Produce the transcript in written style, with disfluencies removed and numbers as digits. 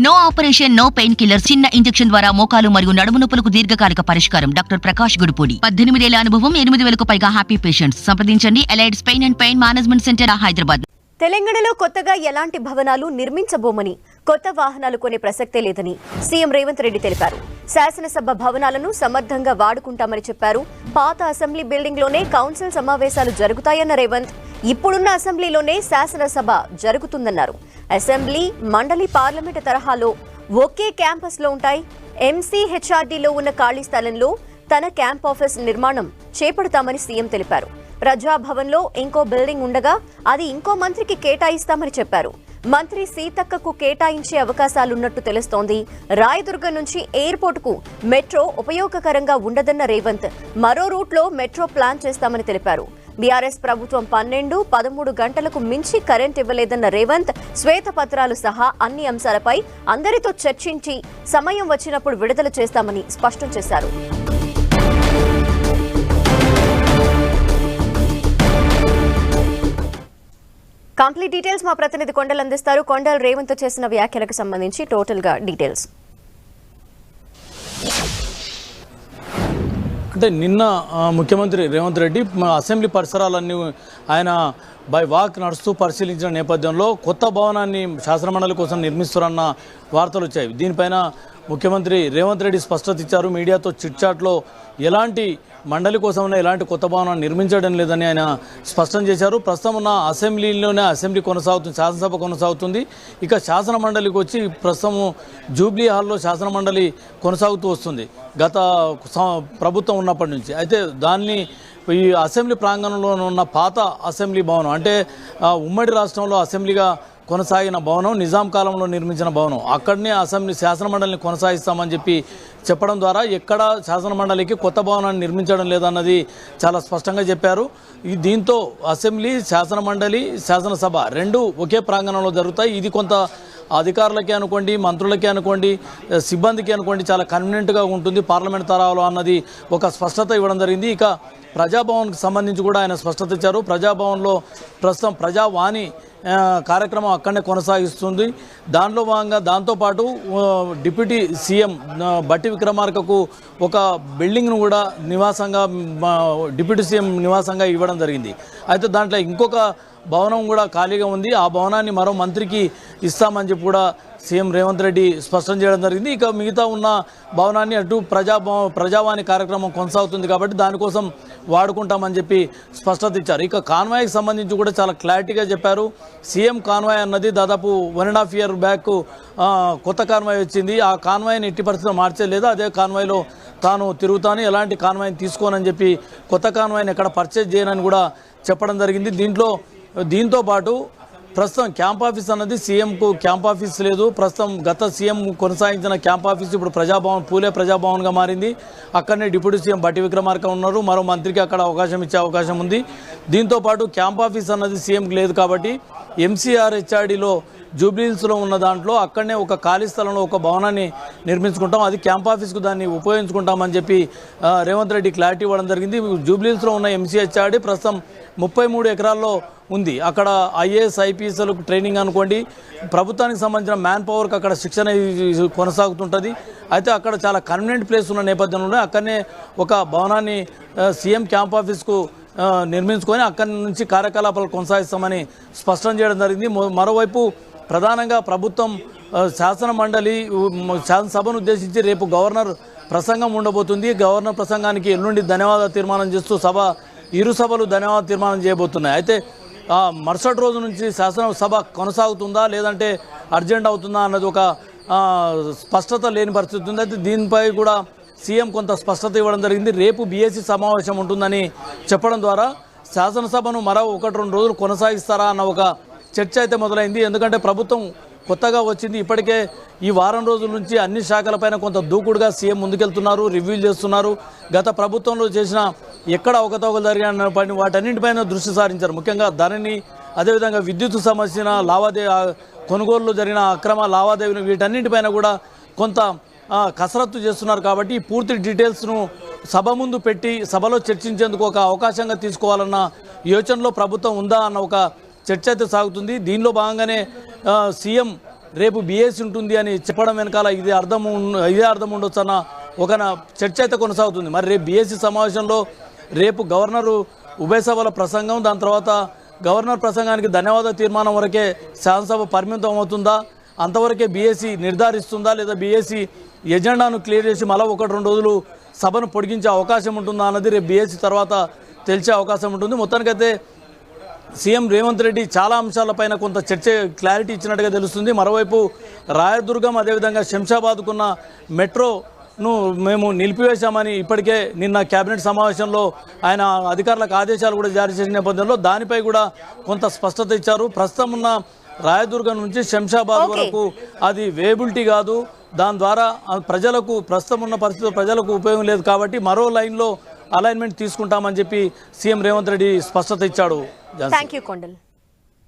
No operation, no painkiller. చిన్న injection ద్వారా మోకాలు మరియు నడుము నొప్పులకు దీర్ఘకాలిక పరిష్కారం. డాక్టర్ ప్రకాష్ గుడిపూడి. 18 ఏళ్ల అనుభవం, 8,000కు పైగా హ్యాపీ పేషెంట్స్. సంప్రదించండి Allieds pain and pain management centre, Hyderabad. తెలంగాణలో కొత్తగా ఎలాంటి భవనాలు నిర్మించబోమని, కొత్త వాహనాలు కొనే ప్రసక్తే లేదని సీఎం రేవంత్ రెడ్డి తెలిపారు. శాసనసభ భవనాలను సమర్థంగా వాడుకుంటామని చెప్పారు. పాత అసెంబ్లీ బిల్డింగ్ లోనే కౌన్సిల్ సమావేశాలు జరుగుతాయన్న రేవంత్, ఇప్పుడున్న అసెంబ్లీలోనే శాసనసభ జరుగుతుందన్నారు. అసెంబ్లీ, మండలి, పార్లమెంటు తరహాలో ఒకే క్యాంపస్ లో ఉంటాయి. ఎంసీహెచ్ఆర్డీలో ఉన్న ఖాళీ స్థలంలో తన క్యాంప్ ఆఫీస్ నిర్మాణం చేపడతామని సీఎం తెలిపారు. ప్రజాభవన్లో ఇంకో బిల్డింగ్ ఉండగా అది ఇంకో మంత్రికి కేటాయిస్తామని చెప్పారు. మంత్రి సీతక్కకు కేటాయించే అవకాశాలున్నట్టు తెలుస్తోంది. రాయదుర్గం నుంచి ఎయిర్పోర్టుకు మెట్రో ఉపయోగకరంగా ఉండదన్న రేవంత్, మరో రూట్లో మెట్రో ప్లాన్ చేస్తామని తెలిపారు. బీఆర్ఎస్ ప్రభుత్వం 12, 13 గంటలకు మించి కరెంట్ ఇవ్వలేదన్న రేవంత్, శ్వేతపత్రాలు సహా అన్ని అంశాలపై అందరితో చర్చించి సమయం వచ్చినప్పుడు విడుదల చేస్తామని స్పష్టం చేశారు. కంప్లీట్ డీటెయిల్స్ మా ప్రతినిధి కొండలు అందిస్తారు. కొండల్, రేవంత్ చేసిన వ్యాఖ్యలకు సంబంధించి టోటల్ గా డీటెయిల్స్. అంటే నిన్న ముఖ్యమంత్రి రేవంత్ రెడ్డి అసెంబ్లీ పరిసరాలన్నీ ఆయన బై వాక్ నడుస్తూ పరిశీలించిన నేపథ్యంలో కొత్త భవనాన్ని శాసనమండలి కోసం నిర్మిస్తారన్న వార్తలు వచ్చాయి. దీనిపైన ముఖ్యమంత్రి రేవంత్ రెడ్డి స్పష్టత ఇచ్చారు. మీడియాతో చిట్చాట్లో ఎలాంటి మండలి కోసమైనా ఎలాంటి కొత్త భవనాన్ని నిర్మించడం లేదని ఆయన స్పష్టం చేశారు. ప్రస్తుతం ఉన్న అసెంబ్లీలోనే అసెంబ్లీ కొనసాగుతుంది, శాసనసభ కొనసాగుతుంది. ఇక శాసన మండలికి వచ్చి ప్రస్తుతం జూబ్లీ హాల్లో శాసన మండలి కొనసాగుతూ వస్తుంది గత ప్రభుత్వం ఉన్నప్పటి నుంచి. అయితే దాన్ని ఈ అసెంబ్లీ ప్రాంగణంలో ఉన్న పాత అసెంబ్లీ భవనం, అంటే ఉమ్మడి రాష్ట్రంలో అసెంబ్లీగా కొనసాగిన భవనం, నిజాం కాలంలో నిర్మించిన భవనం, అక్కడనే అసెంబ్లీ శాసనమండలిని కొనసాగిస్తామని చెప్పడం ద్వారా ఎక్కడ శాసనమండలికి కొత్త భవనాన్ని నిర్మించడం లేదన్నది చాలా స్పష్టంగా చెప్పారు. దీంతో అసెంబ్లీ, శాసనమండలి, శాసనసభ రెండు ఒకే ప్రాంగణంలో జరుగుతాయి. ఇది కొంత అధికారులకే అనుకోండి, మంత్రులకే అనుకోండి, సిబ్బందికి అనుకోండి చాలా కన్వీనియంట్గా ఉంటుంది పార్లమెంట్ తరహాలో అన్నది ఒక స్పష్టత ఇవ్వడం జరిగింది. ఇక ప్రజాభవన్కి సంబంధించి కూడా ఆయన స్పష్టత ఇచ్చారు. ప్రజాభవన్లో ప్రస్తుతం ప్రజావాణి కార్యక్రమం అక్కడనే కొనసాగిస్తుంది. దానిలో భాగంగా దాంతోపాటు డిప్యూటీ సీఎం బట్టి విక్రమార్కకు ఒక బిల్డింగ్ను కూడా నివాసంగా డిప్యూటీ సీఎం నివాసంగా ఇవ్వడం జరిగింది. అయితే దాంట్లో ఇంకొక భవనం కూడా ఖాళీగా ఉంది. ఆ భవనాన్ని మరో మంత్రికి ఇస్తామని చెప్పి కూడా సీఎం రేవంత్ రెడ్డి స్పష్టం చేయడం జరిగింది. ఇక మిగతా ఉన్న భవనాన్ని అటు ప్రజావాణి కార్యక్రమం కొనసాగుతుంది కాబట్టి దానికోసం వాడుకుంటామని చెప్పి స్పష్టత ఇచ్చారు. ఇక కాన్వాయ్కి సంబంధించి కూడా చాలా క్లారిటీగా చెప్పారు. సీఎం కాన్వాయ్ అన్నది దాదాపు 1.5 year బ్యాక్ కొత్త కాన్వాయ్ వచ్చింది. ఆ కాన్వాయ్ని ఎట్టి పరిస్థితుల్లో మార్చేయలేదు. అదే కాన్వాయ్లో తాను తిరుగుతాను, ఎలాంటి కాన్వాయ్ని తీసుకోనని చెప్పి కొత్త కాన్వాయ్ని ఎక్కడ పర్చేజ్ చేయనని కూడా చెప్పడం జరిగింది. దీంతో పాటు ప్రస్తుతం క్యాంప్ ఆఫీస్ అన్నది సీఎంకు క్యాంప్ ఆఫీస్ లేదు. ప్రస్తుతం గత సీఎం కొనసాగించిన క్యాంప్ ఆఫీస్ ఇప్పుడు ప్రజాభవన్, పూలే ప్రజాభవన్గా మారింది. అక్కడనే డిప్యూటీ సీఎం బట్టి విక్రమార్క ఉన్నారు. మరో మంత్రికి అక్కడ ఇచ్చే అవకాశం ఉంది. దీంతోపాటు క్యాంప్ ఆఫీస్ అన్నది సీఎంకి లేదు కాబట్టి ఎంసీఆర్హెచ్ఆర్డీలో జూబ్లీహిల్స్లో ఉన్న దాంట్లో అక్కడనే ఒక ఖాళీ స్థలంలో ఒక భవనాన్ని నిర్మించుకుంటాం, అది క్యాంప్ ఆఫీస్కు దాన్ని ఉపయోగించుకుంటామని చెప్పి రేవంత్ రెడ్డి క్లారిటీ ఇవ్వడం జరిగింది. జూబ్లీహిల్స్లో ఉన్న ఎంసీహెచ్ఆర్డీ ప్రస్తుతం 33 ఎకరాల్లో ఉంది. అక్కడ ఐఏఎస్, ఐపీఎస్లకు ట్రైనింగ్ అనుకోండి, ప్రభుత్వానికి సంబంధించిన మ్యాన్ పవర్కి అక్కడ శిక్షణ కొనసాగుతుంటుంది. అయితే అక్కడ చాలా కన్వీనియంట్ ప్లేస్ ఉన్న నేపథ్యంలో అక్కడనే ఒక భవనాన్ని సీఎం క్యాంప్ ఆఫీస్కు నిర్మించుకొని అక్కడి నుంచి కార్యకలాపాలు కొనసాగిస్తామని స్పష్టం చేయడం జరిగింది. మరోవైపు ప్రధానంగా ప్రభుత్వం శాసనసభను ఉద్దేశించి రేపు గవర్నర్ ప్రసంగం ఉండబోతుంది. గవర్నర్ ప్రసంగానికి ఎల్లుండి ధన్యవాద తీర్మానం చేస్తూ ఇరు సభలు ధన్యవాద తీర్మానం చేయబోతున్నాయి. అయితే మరుసటి రోజు నుంచి శాసనసభ కొనసాగుతుందా లేదంటే అర్జెంట్ అవుతుందా అన్నది ఒక స్పష్టత లేని పరిస్థితి ఉంది. అయితే దీనిపై కూడా సీఎం కొంత స్పష్టత ఇవ్వడం జరిగింది. రేపు బీఏసీ సమావేశం ఉంటుందని చెప్పడం ద్వారా శాసనసభను మరో 1-2 రోజులు కొనసాగిస్తారా అన్న ఒక చర్చ అయితే మొదలైంది. ఎందుకంటే ప్రభుత్వం కొత్తగా వచ్చింది. ఇప్పటికే ఈ వారం రోజుల నుంచి అన్ని శాఖలపైన కొంత దూకుడుగా సీఎం ముందుకెళ్తున్నారు, రివ్యూలు చేస్తున్నారు. గత ప్రభుత్వంలో చేసిన ఎక్కడ అవకతవకలు జరిగిన వాటన్నింటిపైన దృష్టి సారించారు. ముఖ్యంగా ధరణి, అదేవిధంగా విద్యుత్ సంబంధించిన కొనుగోలులో జరిగిన అక్రమ లావాదేవీలు, వీటన్నింటిపైన కూడా కొంత కసరత్తు చేస్తున్నారు. కాబట్టి పూర్తి డీటెయిల్స్ను సభ ముందు పెట్టి సభలో చర్చించేందుకు ఒక అవకాశంగా తీసుకోవాలన్న యోచనలో ప్రభుత్వం ఉందా అన్న ఒక చర్చ అయితే సాగుతుంది. దీనిలో భాగంగానే సీఎం రేపు బీఎస్సీ ఉంటుంది అని చెప్పడం వెనకాల ఇదే అర్థం ఉండొచ్చు అన్న ఒక చర్చ అయితే కొనసాగుతుంది. మరి రేపు బీఎస్సీ సమావేశంలో రేపు గవర్నరు ఉభయ సభల ప్రసంగం, దాని తర్వాత గవర్నర్ ప్రసంగానికి ధన్యవాద తీర్మానం వరకే శాసనసభ పరిమితం అవుతుందా, అంతవరకే బీఎస్సీ నిర్ధారిస్తుందా, లేదా బీఎస్సీ ఎజెండాను క్లియర్ చేసి మళ్ళీ 1-2 రోజులు సభను పొడిగించే అవకాశం ఉంటుందా అన్నది రేపు బీఎస్సీ తర్వాత తెలిసే అవకాశం ఉంటుంది. మొత్తానికైతే సీఎం రేవంత్ రెడ్డి చాలా అంశాలపైన కొంత చర్చ క్లారిటీ ఇచ్చినట్టుగా తెలుస్తుంది. మరోవైపు రాయదుర్గం అదేవిధంగా శంషాబాద్కున్న మెట్రోను మేము నిలిపివేశామని ఇప్పటికే నిన్న కేబినెట్ సమావేశంలో ఆయన అధికారులకు ఆదేశాలు కూడా జారీ చేసిన నేపథ్యంలో దానిపై కూడా కొంత స్పష్టత ఇచ్చారు. ప్రస్తుతం ఉన్న రాయదుర్గం నుంచి శంషాబాద్ వరకు అది వేబిలిటీ కాదు, దాని ద్వారా ప్రజలకు ప్రస్తుతం ఉన్న పరిస్థితుల్లో ప్రజలకు ఉపయోగం లేదు కాబట్టి మరో లైన్లో అలైన్మెంట్ తీసుకుంటామని చెప్పి సీఎం రేవంత్ రెడ్డి స్పష్టత ఇచ్చాడు. Thank you Kondal.